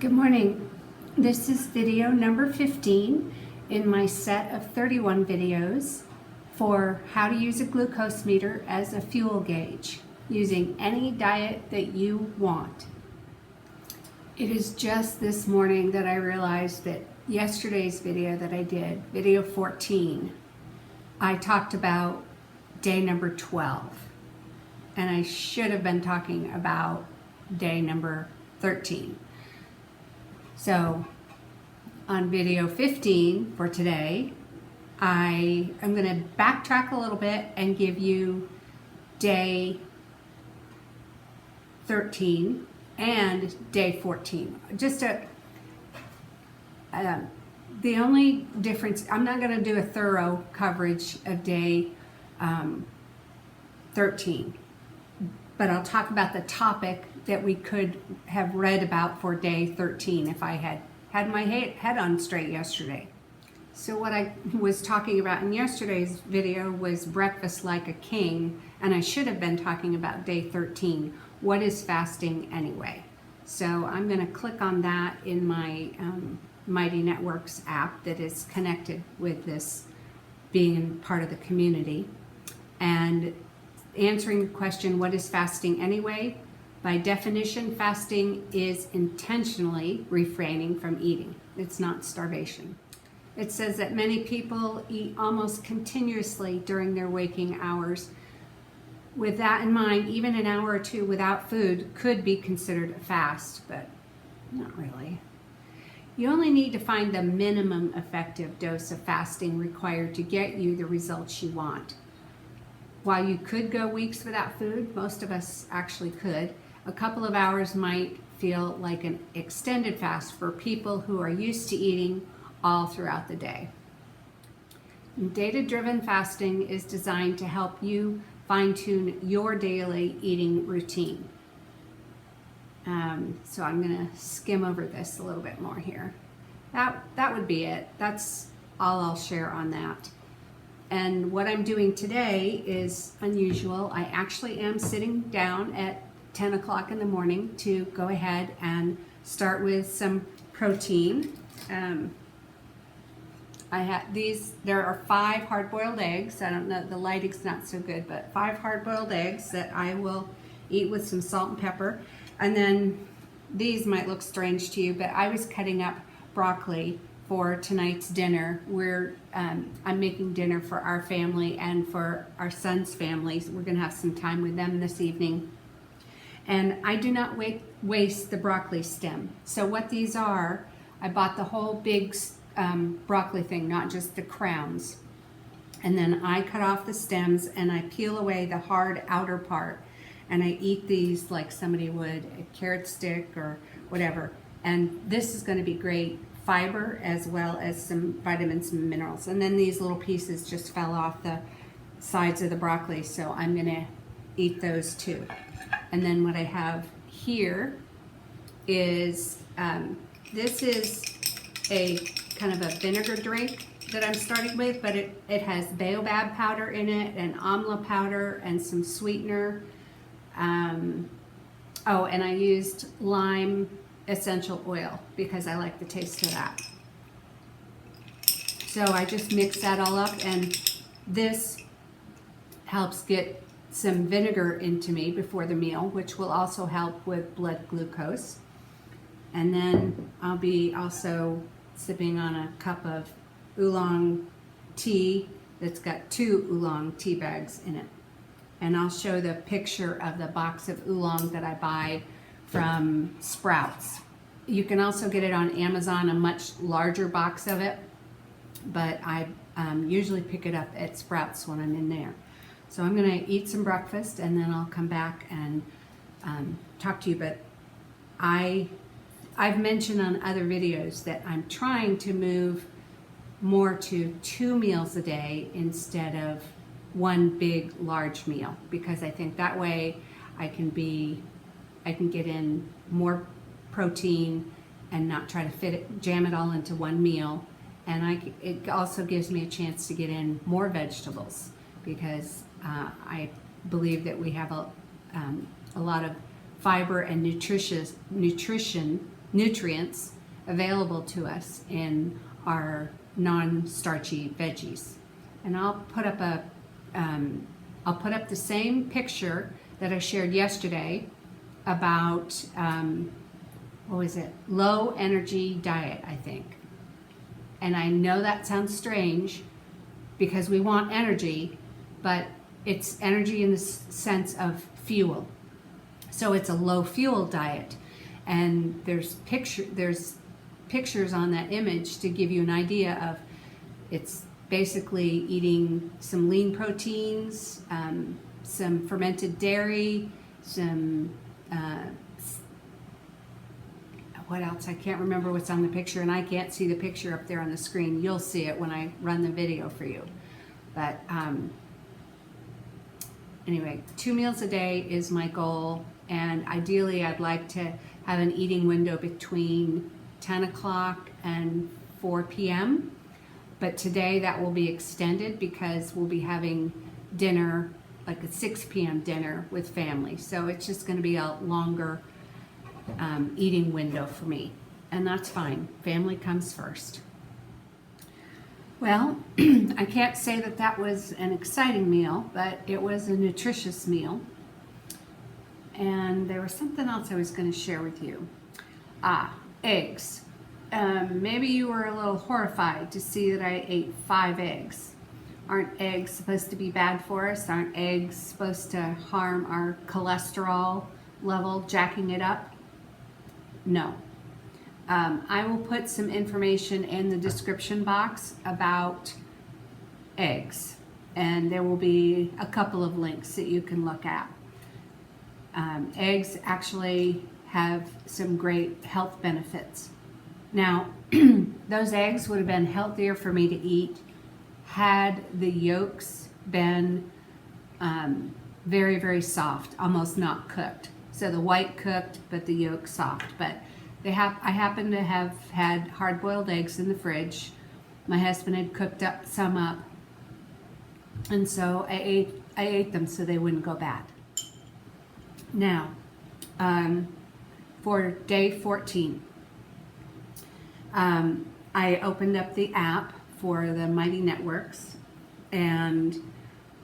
Good morning. This is video number 15 in my set of 31 videos for how to use a glucose meter as a fuel gauge using any diet that you want. It is just this morning that I realized that yesterday's video that I did, video 14, I talked about day number 12, and I should have been talking about day number 13. So on video 15 for today, I am going to backtrack a little bit and give you day 13 and day 14. The only difference, I'm not going to do a thorough coverage of day 13, but I'll talk about the topic that we could have read about for day 13 if I had my head on straight yesterday. So what I was talking about in yesterday's video was breakfast like a king, and I should have been talking about day 13. What is fasting anyway? So I'm going to click on that in my Mighty Networks app that is connected with this being part of the community, and answering the question, what is fasting anyway? By definition, fasting is intentionally refraining from eating. It's not starvation. It says that many people eat almost continuously during their waking hours. With that in mind, even an hour or two without food could be considered a fast, but not really. You only need to find the minimum effective dose of fasting required to get you the results you want. While you could go weeks without food, most of us actually could, a couple of hours might feel like an extended fast for people who are used to eating all throughout the day. Data-driven fasting is designed to help you fine-tune your daily eating routine. So I'm going to skim over this a little bit more here. That would be it. That's all I'll share on that. And what I'm doing today is unusual. I actually am sitting down at 10 o'clock in the morning to go ahead and start with some protein. There are 5 hard-boiled eggs. I don't know, the lighting's not so good, but 5 hard-boiled eggs that I will eat with some salt and pepper. And then these might look strange to you, but I was cutting up broccoli for tonight's dinner. I'm making dinner for our family and for our son's family. So we're gonna have some time with them this evening. And I do not waste the broccoli stem. So what these are, I bought the whole big broccoli thing, not just the crowns. And then I cut off the stems and I peel away the hard outer part. And I eat these like somebody would a carrot stick or whatever. And this is gonna be great fiber as well as some vitamins and minerals. And then these little pieces just fell off the sides of the broccoli, so I'm gonna eat those too. And then what I have here is, this is a kind of a vinegar drink that I'm starting with, but it has baobab powder in it and amla powder and some sweetener. Oh, and I used lime essential oil because I like the taste of that. So I just mix that all up, and this helps get some vinegar into me before the meal, which will also help with blood glucose. And then I'll be also sipping on a cup of oolong tea that's got 2 oolong tea bags in it. And I'll show the picture of the box of oolong that I buy from Sprouts. You can also get it on Amazon, a much larger box of it, but I usually pick it up at Sprouts when I'm in there. So I'm gonna eat some breakfast and then I'll come back and talk to you. But I've mentioned on other videos that I'm trying to move more to 2 meals a day instead of 1 big large meal, because I think that way I can get in more protein and not try to jam it all into 1 meal. And it also gives me a chance to get in more vegetables, because I believe that we have a lot of fiber and nutrition nutrients available to us in our non-starchy veggies. And I'll put up the same picture that I shared yesterday about what was it? Low energy diet, I think. And I know that sounds strange because we want energy, but it's energy in the sense of fuel. So it's a low fuel diet. And there's pictures on that image to give you an idea of, it's basically eating some lean proteins, some fermented dairy, some what else? I can't remember what's on the picture, and I can't see the picture up there on the screen. You'll see it when I run the video for you. But anyway, 2 meals a day is my goal, and ideally I'd like to have an eating window between 10 o'clock and 4 p.m. But today that will be extended because we'll be having dinner, like a 6 p.m. dinner with family. So it's just going to be a longer eating window for me. And that's fine. Family comes first. Well, I can't say that that was an exciting meal, but it was a nutritious meal. And there was something else I was going to share with you. Eggs. Maybe you were a little horrified to see that I ate 5 eggs. Aren't eggs supposed to be bad for us? Aren't eggs supposed to harm our cholesterol level, jacking it up? No. I will put some information in the description box about eggs, and there will be a couple of links that you can look at. Eggs actually have some great health benefits. Now, those eggs would have been healthier for me to eat had the yolks been very, very soft, almost not cooked. So the white cooked, but the yolk soft. But I happen to have had hard-boiled eggs in the fridge. My husband had cooked some up, and so I ate them so they wouldn't go bad. Now, for day 14, I opened up the app for the Mighty Networks and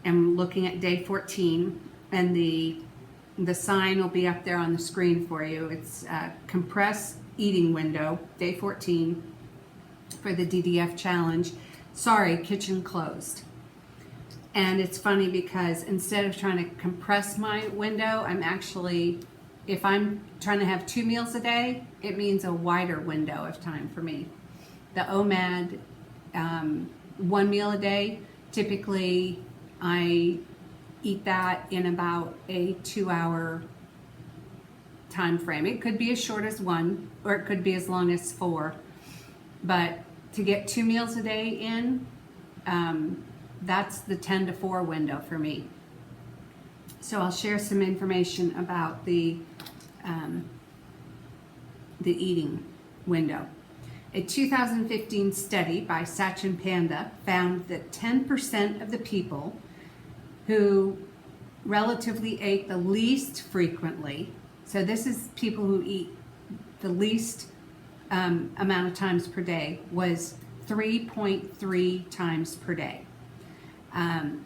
am looking at day 14, and the sign will be up there on the screen for you. It's compressed eating window, day 14 for the DDF challenge. Sorry, kitchen closed. And it's funny because instead of trying to compress my window, I'm actually, if I'm trying to have 2 meals a day, it means a wider window of time for me. The OMAD, 1 meal a day, typically I eat that in about a 2-hour time frame. It could be as short as 1, or it could be as long as 4. But to get 2 meals a day in, that's the 10 to 4 window for me. So I'll share some information about the eating window. A 2015 study by Sachin Panda found that 10% of the people who relatively ate the least frequently, so this is people who eat the least amount of times per day, was 3.3 times per day.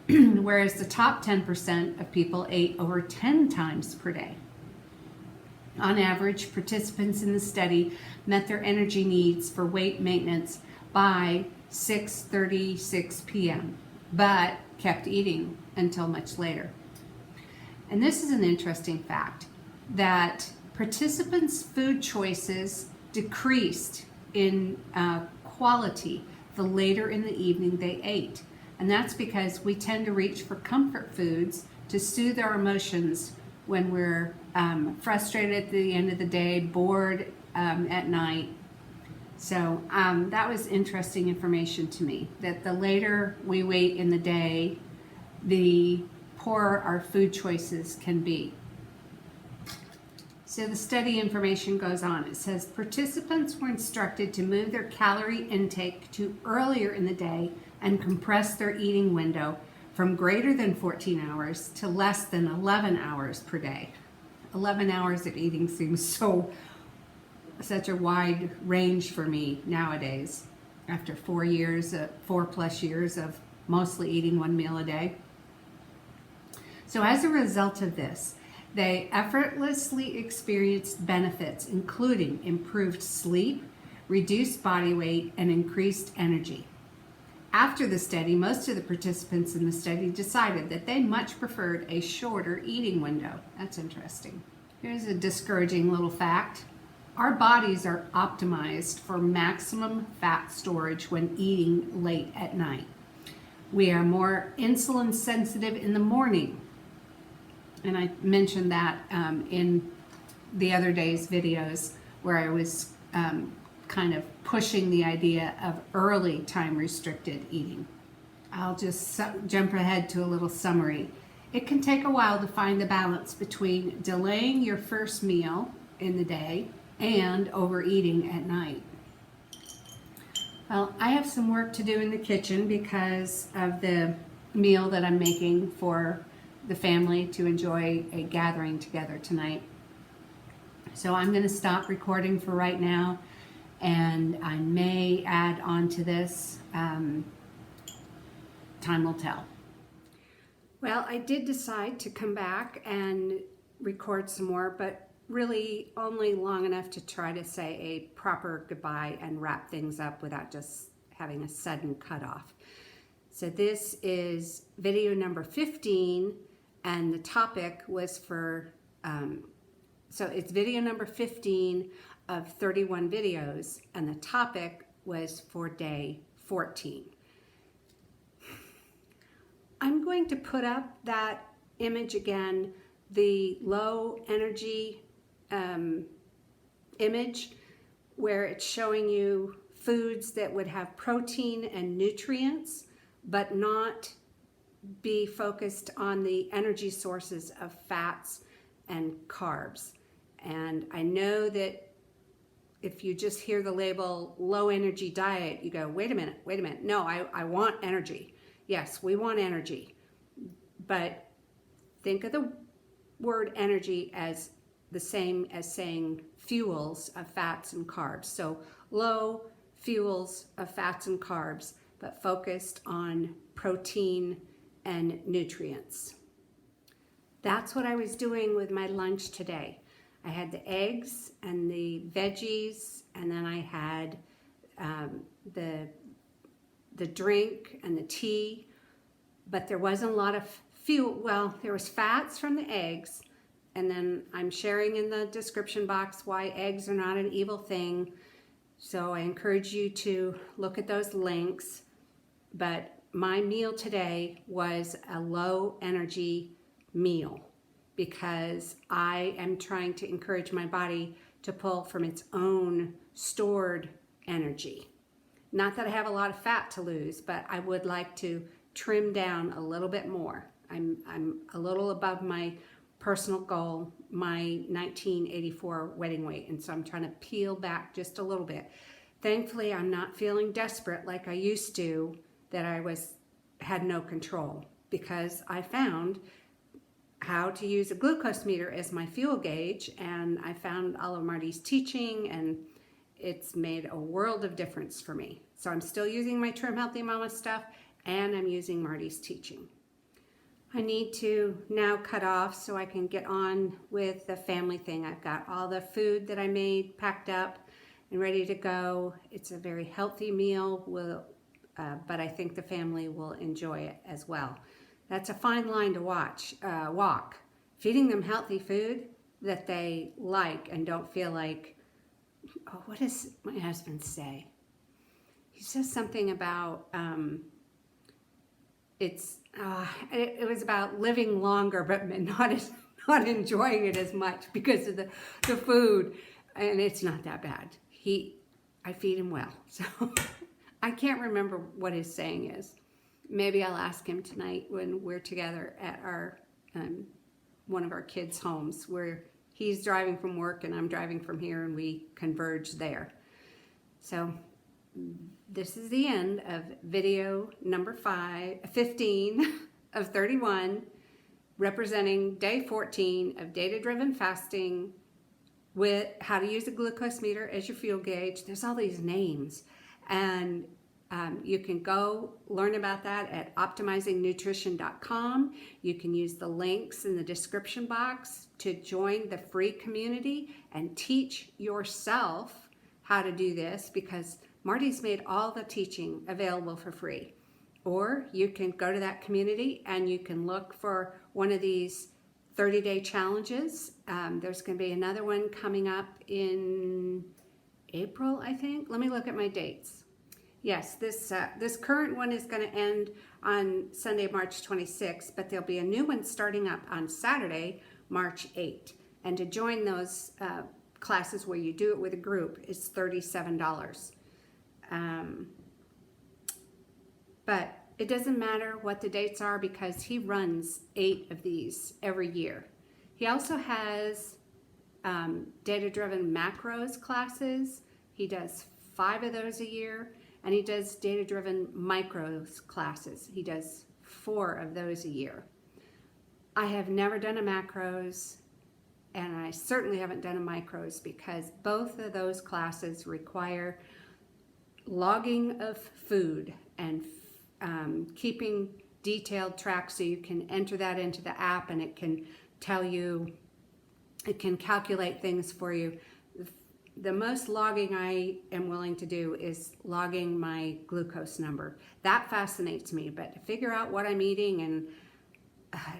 Whereas the top 10% of people ate over 10 times per day. On average, participants in the study met their energy needs for weight maintenance by 6:36 p.m., but kept eating until much later. And this is an interesting fact, that participants' food choices decreased in quality the later in the evening they ate. And that's because we tend to reach for comfort foods to soothe our emotions when we're frustrated at the end of the day, bored at night. So that was interesting information to me, that the later we wait in the day, the poorer our food choices can be. So the study information goes on. It says participants were instructed to move their calorie intake to earlier in the day and compress their eating window from greater than 14 hours to less than 11 hours per day. 11 hours of eating seems so such a wide range for me nowadays after 4+ years of mostly eating one meal a day. So as a result of this, they effortlessly experienced benefits, including improved sleep, reduced body weight, and increased energy. After the study, most of the participants in the study decided that they much preferred a shorter eating window. That's interesting. Here's a discouraging little fact. Our bodies are optimized for maximum fat storage when eating late at night. We are more insulin sensitive in the morning. And I mentioned that in the other day's videos where I was kind of pushing the idea of early time-restricted eating. I'll just jump ahead to a little summary. It can take a while to find the balance between delaying your first meal in the day and overeating at night. Well, I have some work to do in the kitchen because of the meal that I'm making for the family to enjoy a gathering together tonight. So I'm going to stop recording for right now, and I may add on to this. Time will tell. Well, I did decide to come back and record some more, but really only long enough to try to say a proper goodbye and wrap things up without just having a sudden cutoff. So this is video number 15, and the topic was for, so it's video number 15 of 31 videos, and the topic was for day 14. I'm going to put up that image again, the low energy image where it's showing you foods that would have protein and nutrients, but not be focused on the energy sources of fats and carbs. And I know that if you just hear the label low energy diet, you go, wait a minute. No, I want energy. Yes, we want energy. But think of the word energy as the same as saying fuels of fats and carbs. So low fuels of fats and carbs, but focused on protein and nutrients. That's what I was doing with my lunch today. I had the eggs and the veggies, and then I had the drink and the tea, but there wasn't a lot of fuel. Well, there was fats from the eggs, and then I'm sharing in the description box why eggs are not an evil thing. So I encourage you to look at those links. But my meal today was a low energy meal because I am trying to encourage my body to pull from its own stored energy. Not that I have a lot of fat to lose, but I would like to trim down a little bit more. I'm a little above my personal goal, my 1984 wedding weight, and so I'm trying to peel back just a little bit. Thankfully, I'm not feeling desperate like I used to, that I had no control, because I found how to use a glucose meter as my fuel gauge, and I found all of Marty's teaching, and it's made a world of difference for me. So I'm still using my TrimHealthyMama stuff, and I'm using Marty's teaching. I need to now cut off so I can get on with the family thing. I've got all the food that I made packed up and ready to go. It's a very healthy meal, but I think the family will enjoy it as well. That's a fine line to walk. Feeding them healthy food that they like and don't feel like, oh, what does my husband say? He says something about, it was about living longer, but not enjoying it as much because of the food, and it's not that bad. I feed him well, so I can't remember what his saying is. Maybe I'll ask him tonight when we're together at our one of our kids' homes, where he's driving from work and I'm driving from here, and we converge there. So this is the end of video number 15 of 31, representing day 14 of DataDriven fasting, with how to use a glucose meter as your fuel gauge. There's all these names, and you can go learn about that at optimizingnutrition.com. You can use the links in the description box to join the free community and teach yourself how to do this, because Marty's made all the teaching available for free. Or you can go to that community and you can look for one of these 30-day challenges. There's going to be another one coming up in April, I think. Let me look at my dates. Yes, this current one is going to end on Sunday, March 26th, but there'll be a new one starting up on Saturday, March 8th. And to join those classes where you do it with a group is $37. But it doesn't matter what the dates are, because he runs 8 of these every year. He also has DataDriven macros classes. He does 5 of those a year, and he does DataDriven micros classes. He does 4 of those a year. I have never done a macros, and I certainly haven't done a micros, because both of those classes require logging of food and keeping detailed tracks, so you can enter that into the app and it can tell you, it can calculate things for you. The most logging I am willing to do is logging my glucose number. That fascinates me, but to figure out what I'm eating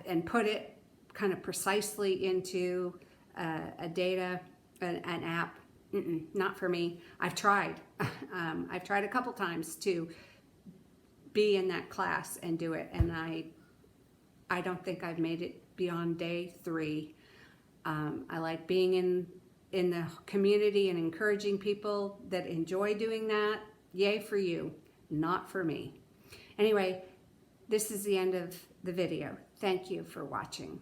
and put it kind of precisely into an app, not for me. I've tried. I've tried a couple times to be in that class and do it, and I don't think I've made it beyond day 3. I like being in the community and encouraging people that enjoy doing that. Yay for you, not for me. Anyway, this is the end of the video. Thank you for watching.